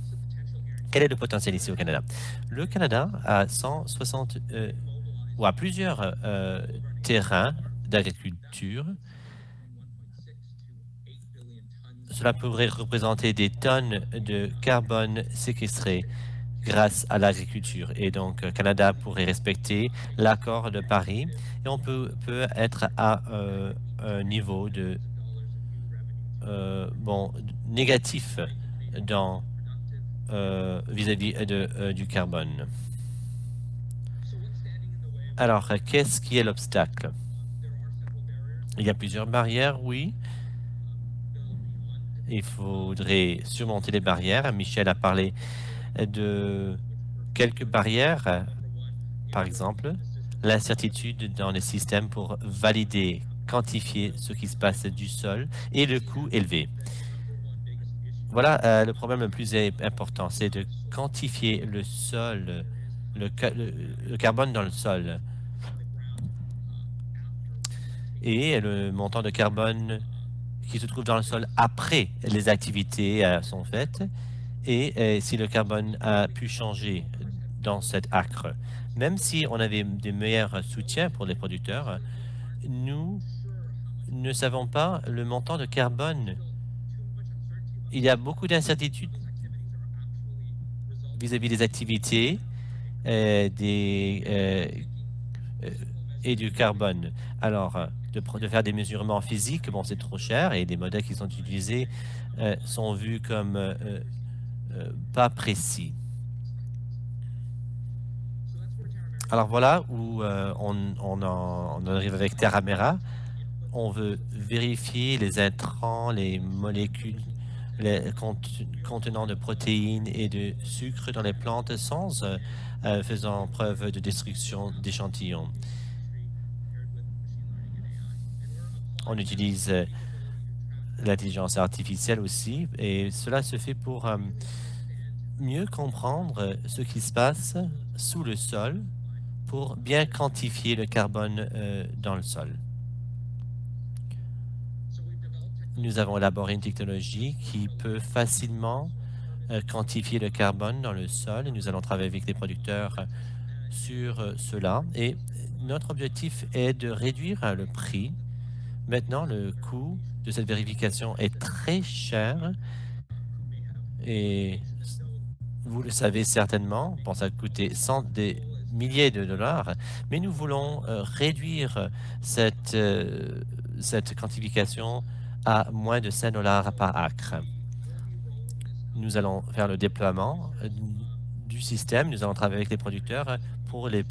S1: Quel est le potentiel ici au Canada? Le Canada a 160 ou a plusieurs terrains d'agriculture. Cela pourrait représenter des tonnes de carbone séquestré grâce à l'agriculture. Et donc, Canada pourrait respecter l'accord de Paris et on peut être à un niveau de négatif dans vis-à-vis du carbone. Alors, qu'est-ce qui est l'obstacle? Il y a plusieurs barrières, oui. Il faudrait surmonter les barrières. Michel a parlé de quelques barrières, par exemple, l'incertitude dans les systèmes pour valider quantifier ce qui se passe du sol et le coût élevé. Voilà le problème le plus important, c'est de quantifier le sol, le carbone dans le sol et le montant de carbone qui se trouve dans le sol après les activités sont faites et si le carbone a pu changer dans cet acre. Même si on avait des meilleurs soutiens pour les producteurs, nous ne savons pas le montant de carbone. Il y a beaucoup d'incertitudes vis-à-vis des activités et du carbone. Alors, de faire des mesurements physiques, bon, c'est trop cher et les modèles qui sont utilisés sont vus comme pas précis. Alors voilà où on arrive avec Terramera. On veut vérifier les intrants, les molécules contenant de protéines et de sucre dans les plantes sans faisant preuve de destruction d'échantillons. On utilise l'intelligence artificielle aussi et cela se fait pour mieux comprendre ce qui se passe sous le sol pour bien quantifier le carbone dans le sol. Nous avons élaboré une technologie qui peut facilement quantifier le carbone dans le sol et nous allons travailler avec les producteurs sur cela. Et notre objectif est de réduire le prix. Maintenant, le coût de cette vérification est très cher et vous le savez certainement, bon, ça a coûté des milliers de dollars, mais nous voulons réduire cette quantification à moins de 5 dollars par acre. Nous allons faire le déploiement du système. Nous allons travailler avec les producteurs pour les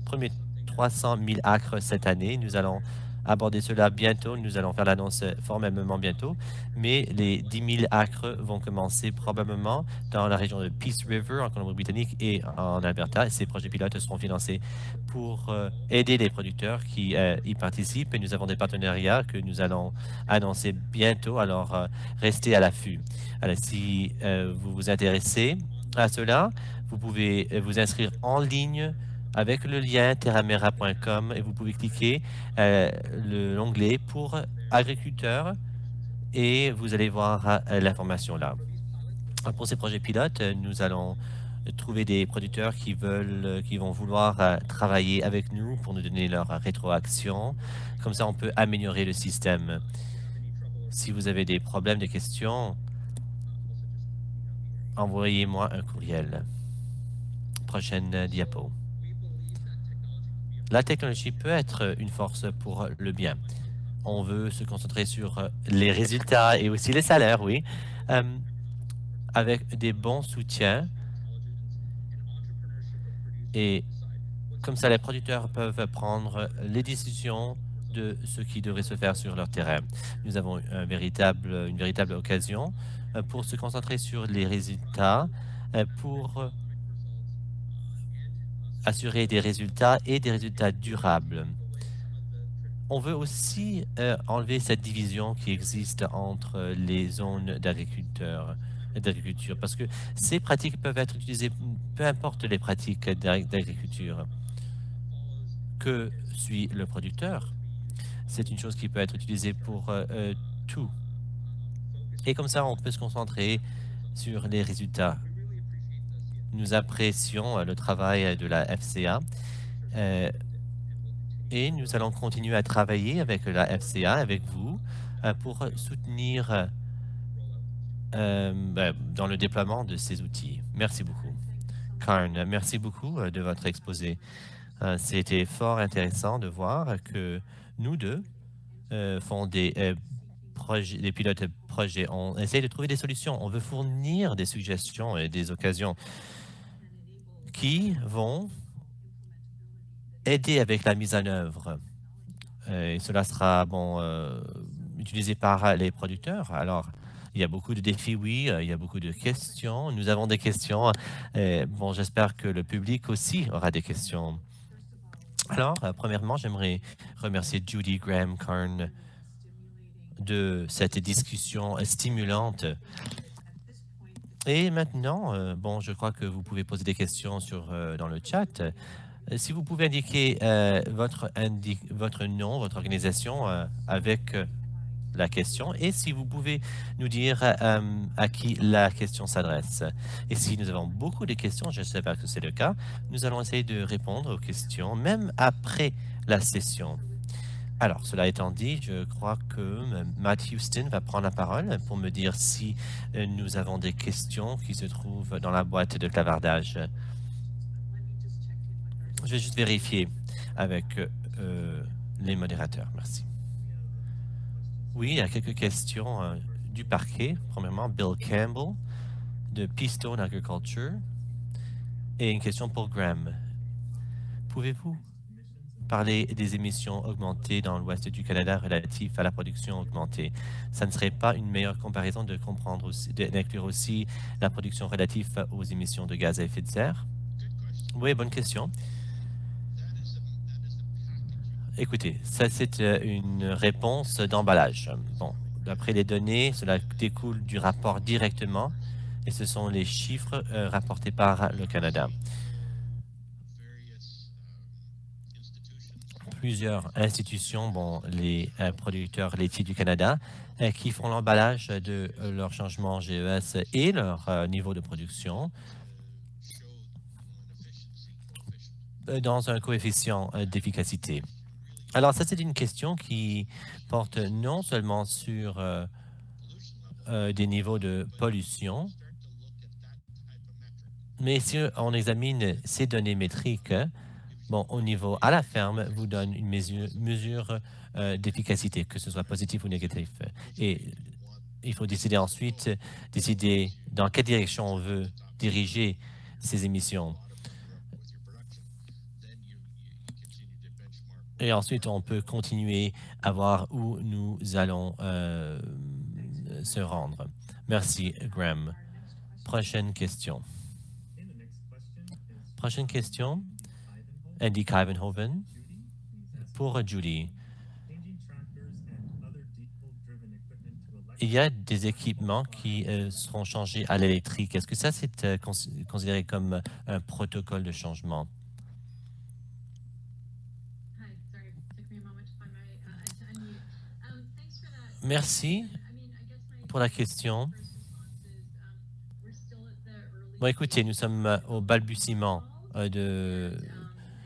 S1: premiers 300 000 acres cette année. Nous allons aborder cela bientôt. Nous allons faire l'annonce formellement bientôt. Mais les 10 000 acres vont commencer probablement dans la région de Peace River, en Colombie-Britannique et en Alberta. Ces projets pilotes seront financés pour aider les producteurs qui y participent. Et nous avons des partenariats que nous allons annoncer bientôt. Alors, restez à l'affût. Alors, si vous vous intéressez à cela, vous pouvez vous inscrire en ligne avec le lien terramera.com et vous pouvez cliquer l'onglet pour agriculteurs et vous allez voir l'information là. Pour ces projets pilotes, nous allons trouver des producteurs qui vont vouloir travailler avec nous pour nous donner leur rétroaction. Comme ça, on peut améliorer le système. Si vous avez des problèmes, des questions, envoyez-moi un courriel. Prochaine diapo. La technologie peut être une force pour le bien. On veut se concentrer sur les résultats et aussi les salaires, oui, avec des bons soutiens. Et comme ça, les producteurs peuvent prendre les décisions de ce qui devrait se faire sur leur terrain. Nous avons une véritable occasion pour se concentrer sur les résultats, pour assurer des résultats et des résultats durables. On veut aussi enlever cette division qui existe entre les zones d'agriculture, parce que ces pratiques peuvent être utilisées, peu importe les pratiques d'agriculture. Que suit le producteur? C'est une chose qui peut être utilisée pour tout. Et comme ça, on peut se concentrer sur les résultats. Nous apprécions le travail de la FCA et nous allons continuer à travailler avec la FCA, avec vous, pour soutenir dans le déploiement de ces outils. Merci beaucoup. Karn, merci beaucoup de votre exposé. C'était fort intéressant de voir que nous deux font des pilotes de projets. On essaie de trouver des solutions. On veut fournir des suggestions et des occasions qui vont aider avec la mise en œuvre. Et cela sera utilisé par les producteurs. Alors, il y a beaucoup de défis, oui, il y a beaucoup de questions. Nous avons des questions. J'espère que le public aussi aura des questions. Alors, premièrement, j'aimerais remercier Judy Graham Carn de cette discussion stimulante. Et maintenant, bon, je crois que vous pouvez poser des questions dans le chat. Si vous pouvez indiquer votre nom, votre organisation avec la question et si vous pouvez nous dire à qui la question s'adresse. Et si nous avons beaucoup de questions, je sais pas que c'est le cas, nous allons essayer de répondre aux questions même après la session. Alors, cela étant dit, je crois que Matt Houston va prendre la parole pour me dire si nous avons des questions qui se trouvent dans la boîte de clavardage. Je vais juste vérifier avec les modérateurs. Merci. Oui, il y a quelques questions du parquet. Premièrement, Bill Campbell de Peastone Agriculture et une question pour Graham. Pouvez-vous parler des émissions augmentées dans l'ouest du Canada relatives à la production augmentée? Ça ne serait pas une meilleure comparaison de comprendre aussi, d'inclure aussi la production relative aux émissions de gaz à effet de serre? Oui, bonne question. Écoutez, ça c'est une réponse d'emballage. Bon, d'après les données, cela découle du rapport directement et ce sont les chiffres rapportés par le Canada. Plusieurs institutions, bon, les producteurs laitiers du Canada, qui font l'emballage de leur changement GES et leur niveau de production dans un coefficient d'efficacité. Alors, ça, c'est une question qui porte non seulement sur des niveaux de pollution, mais si on examine ces données métriques, bon, au niveau à la ferme, vous donne une mesure d'efficacité, que ce soit positif ou négatif. Et il faut décider ensuite, dans quelle direction on veut diriger ces émissions. Et ensuite, on peut continuer à voir où nous allons se rendre. Merci, Graham. Prochaine question. Prochaine question, Andy Kivenhoven pour Judy. Il y a des équipements qui seront changés à l'électrique. Est-ce que ça, c'est considéré comme un protocole de changement? Merci pour la question. Bon, écoutez, nous sommes au balbutiement de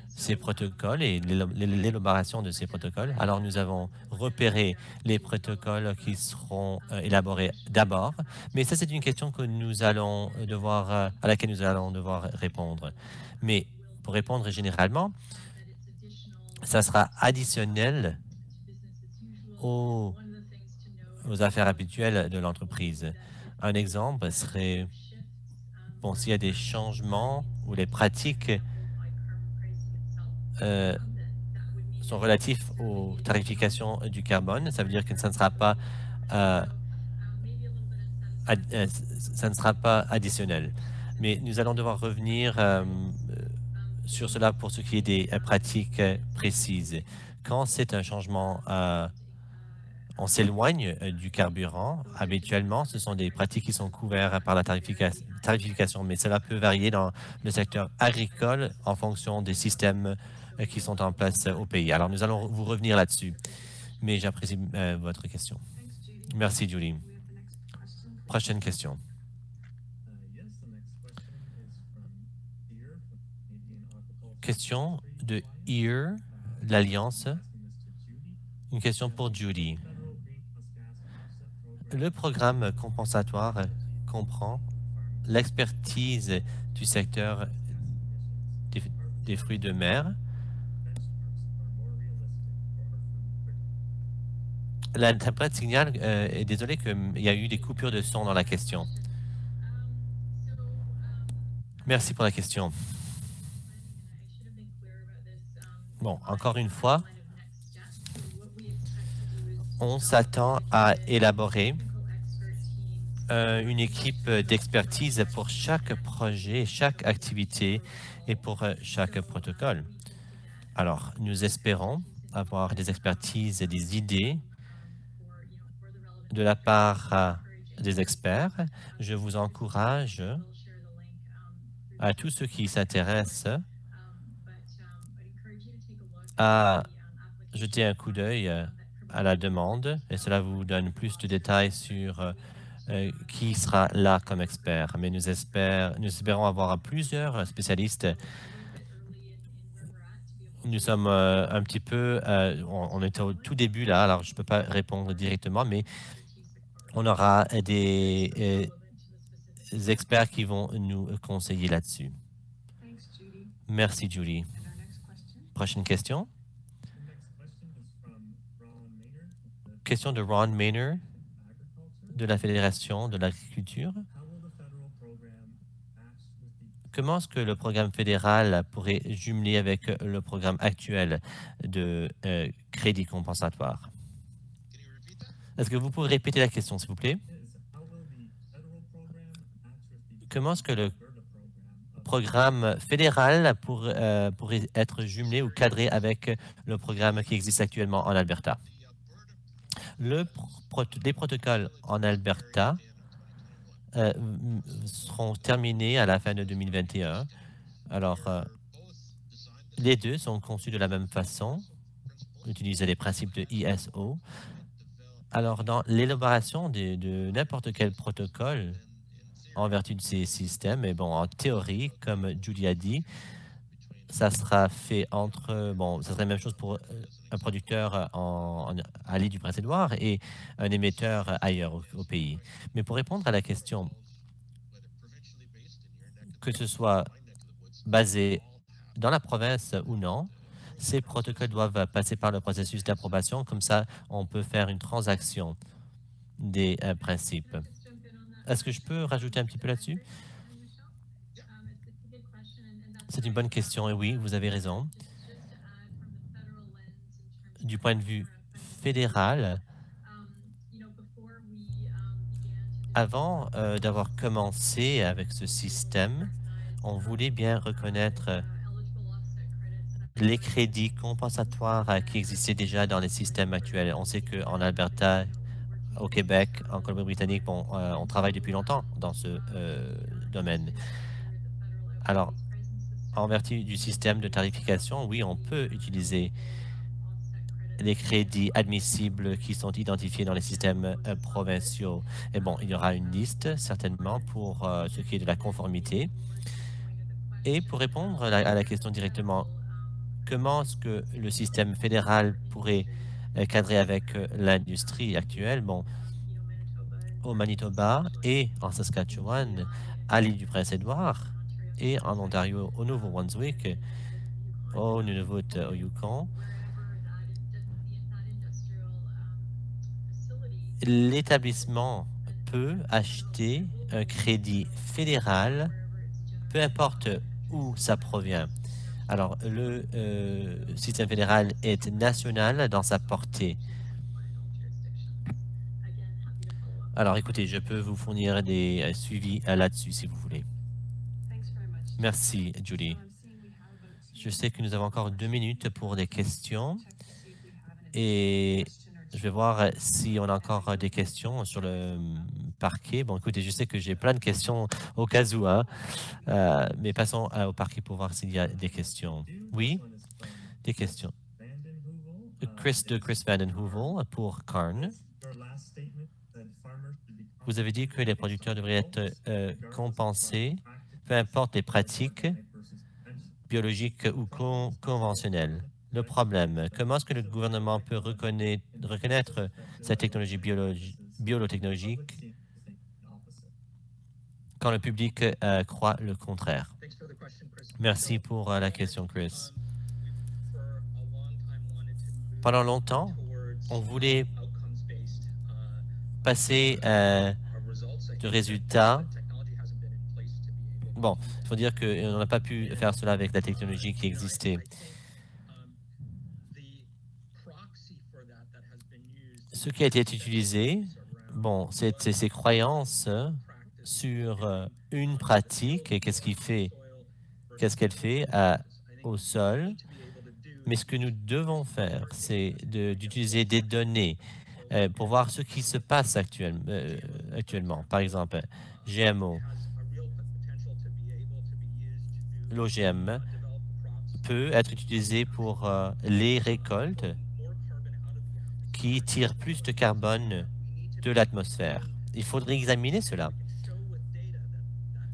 S1: ces protocoles et l'élaboration de ces protocoles. Alors, nous avons repéré les protocoles qui seront élaborés d'abord, mais ça, c'est une question que nous allons devoir, à laquelle nous allons devoir répondre. Mais pour répondre généralement, ça sera additionnel aux affaires habituelles de l'entreprise. Un exemple serait, bon, s'il y a des changements ou les pratiques sont relatifs aux tarifications du carbone, ça veut dire que ça ne sera pas, additionnel. Mais nous allons devoir revenir sur cela pour ce qui est des pratiques précises. Quand c'est un changement, on s'éloigne du carburant. Habituellement, ce sont des pratiques qui sont couvertes par la tarification, mais cela peut varier dans le secteur agricole en fonction des systèmes qui sont en place au pays. Alors, nous allons vous revenir là-dessus, mais j'apprécie votre question. Merci, Julie. Prochaine question. Question de EAR, l'Alliance. Une question pour Judy. Le programme compensatoire comprend l'expertise du secteur des fruits de mer. L'interprète signale, est désolé qu'il y a eu des coupures de son dans la question. Merci pour la question. Bon, encore une fois, on s'attend à élaborer une équipe d'expertise pour chaque projet, chaque activité et pour chaque protocole. Alors, nous espérons avoir des expertises et des idées de la part des experts. Je vous encourage à tous ceux qui s'intéressent à jeter un coup d'œil à la demande et cela vous donne plus de détails sur qui sera là comme expert. Mais nous espérons avoir plusieurs spécialistes. Nous sommes un petit peu, on était au tout début là, alors je ne peux pas répondre directement, mais on aura des experts qui vont nous conseiller là-dessus. Merci, Julie. Prochaine question. Question de Ron Maynard de la Fédération de l'agriculture. Comment est-ce que le programme fédéral pourrait jumeler avec le programme actuel de crédit compensatoire? Est-ce que vous pouvez répéter la question, s'il vous plaît? Comment est-ce que le programme fédéral pourrait être jumelé ou cadré avec le programme qui existe actuellement en Alberta? Les protocoles en Alberta seront terminés à la fin de 2021. Alors, les deux sont conçus de la même façon, utiliser les principes de ISO. Alors, dans l'élaboration de n'importe quel protocole en vertu de ces systèmes, et bon, en théorie, comme Julie a dit, ça sera fait entre, bon, ça serait la même chose pour un producteur à l'île du Prince-Édouard et un émetteur ailleurs au pays. Mais pour répondre à la question, que ce soit basé dans la province ou non, ces protocoles doivent passer par le processus d'approbation. Comme ça, on peut faire une transaction des principes. Est-ce que je peux rajouter un petit peu là-dessus? C'est une bonne question et oui, vous avez raison. Du point de vue fédéral, avant d'avoir commencé avec ce système, on voulait bien reconnaître les crédits compensatoires qui existaient déjà dans les systèmes actuels. On sait qu'en Alberta, au Québec, en Colombie-Britannique, bon, on travaille depuis longtemps dans ce domaine. Alors, en vertu du système de tarification, oui, on peut utiliser les crédits admissibles qui sont identifiés dans les systèmes provinciaux. Et bon, il y aura une liste certainement pour ce qui est de la conformité. Et pour répondre à la question directement, comment est-ce que le système fédéral pourrait cadrer avec l'industrie actuelle? Bon, au Manitoba et en Saskatchewan, à l'île du Prince-Édouard et en Ontario, au Nouveau-Brunswick, au Nunavut, au Yukon, l'établissement peut acheter un crédit fédéral, peu importe où ça provient. Alors, le système fédéral est national dans sa portée. Alors, écoutez, je peux vous fournir des suivis là-dessus si vous voulez. Merci, Julie. Je sais que nous avons encore 2 minutes pour des questions et je vais voir si on a encore des questions sur le parquet. Bon, écoutez, je sais que j'ai plein de questions au cas où, hein, mais passons au parquet pour voir s'il y a des questions. Oui, des questions. Chris Vanden Heuvel pour Carn. Vous avez dit que les producteurs devraient être compensés, peu importe les pratiques biologiques ou conventionnelles. Le problème, comment est-ce que le gouvernement peut reconnaître cette technologie biotechnologique quand le public croit le contraire? Merci pour la question, Chris. Pendant longtemps, on voulait passer de résultats. Bon, il faut dire qu'on n'a pas pu faire cela avec la technologie qui existait. Ce qui a été utilisé, bon, c'est ces croyances sur une pratique et qu'est-ce qu'elle fait au sol. Mais ce que nous devons faire, c'est d'utiliser des données pour voir ce qui se passe actuellement. Par exemple, GMO, l'OGM peut être utilisé pour les récoltes qui tirent plus de carbone de l'atmosphère. Il faudrait examiner cela.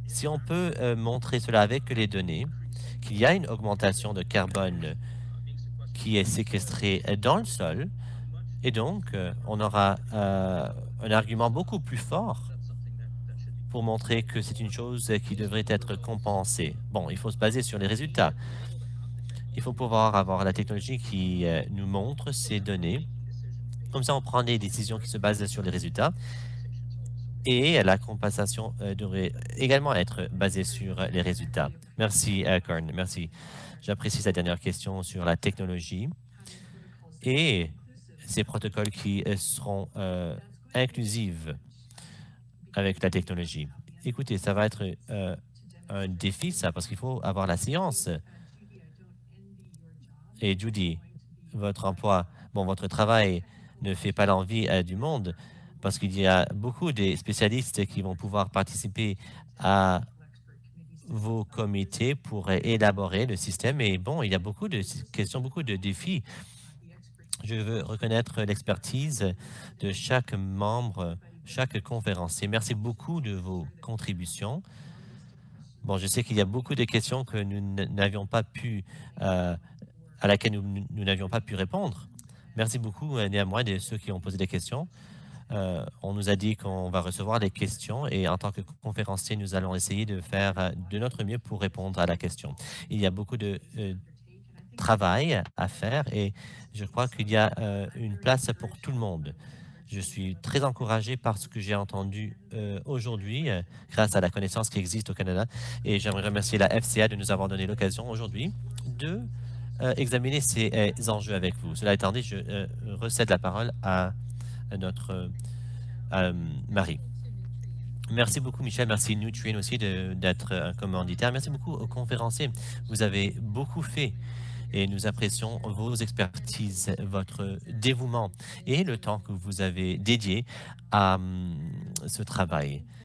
S1: Si on peut montrer cela avec les données, qu'il y a une augmentation de carbone qui est séquestrée dans le sol, et donc on aura un argument beaucoup plus fort pour montrer que c'est une chose qui devrait être compensée. Bon, il faut se baser sur les résultats. Il faut pouvoir avoir la technologie qui nous montre ces données. Comme ça, on prend des décisions qui se basent sur les résultats. Et la compensation devrait également être basée sur les résultats. Merci, Karn. Merci. J'apprécie sa dernière question sur la technologie et ces protocoles qui seront inclusifs avec la technologie. Écoutez, ça va être un défi, ça, parce qu'il faut avoir la science. Et Judy, votre emploi, bon, votre travail ne fait pas l'envie du monde parce qu'il y a beaucoup de spécialistes qui vont pouvoir participer à vos comités pour élaborer le système. Et bon, il y a beaucoup de questions, beaucoup de défis. Je veux reconnaître l'expertise de chaque membre, chaque conférencier. Merci beaucoup de vos contributions. Bon, je sais qu'il y a beaucoup de questions que nous n'avions pas pu à laquelle nous n'avions pas pu répondre. Merci beaucoup néanmoins de ceux qui ont posé des questions. On nous a dit qu'on va recevoir des questions et en tant que conférencier, nous allons essayer de faire de notre mieux pour répondre à la question. Il y a beaucoup de travail à faire et je crois qu'il y a une place pour tout le monde. Je suis très encouragé par ce que j'ai entendu aujourd'hui grâce à la connaissance qui existe au Canada et j'aimerais remercier la FCA de nous avoir donné l'occasion aujourd'hui de examiner ces enjeux avec vous. Cela étant dit, je recède la parole à notre Marie. Merci beaucoup, Michel. Merci, Nutrien, aussi d'être un commanditaire. Merci beaucoup aux conférenciers. Vous avez beaucoup fait et nous apprécions vos expertises, votre dévouement et le temps que vous avez dédié à ce travail.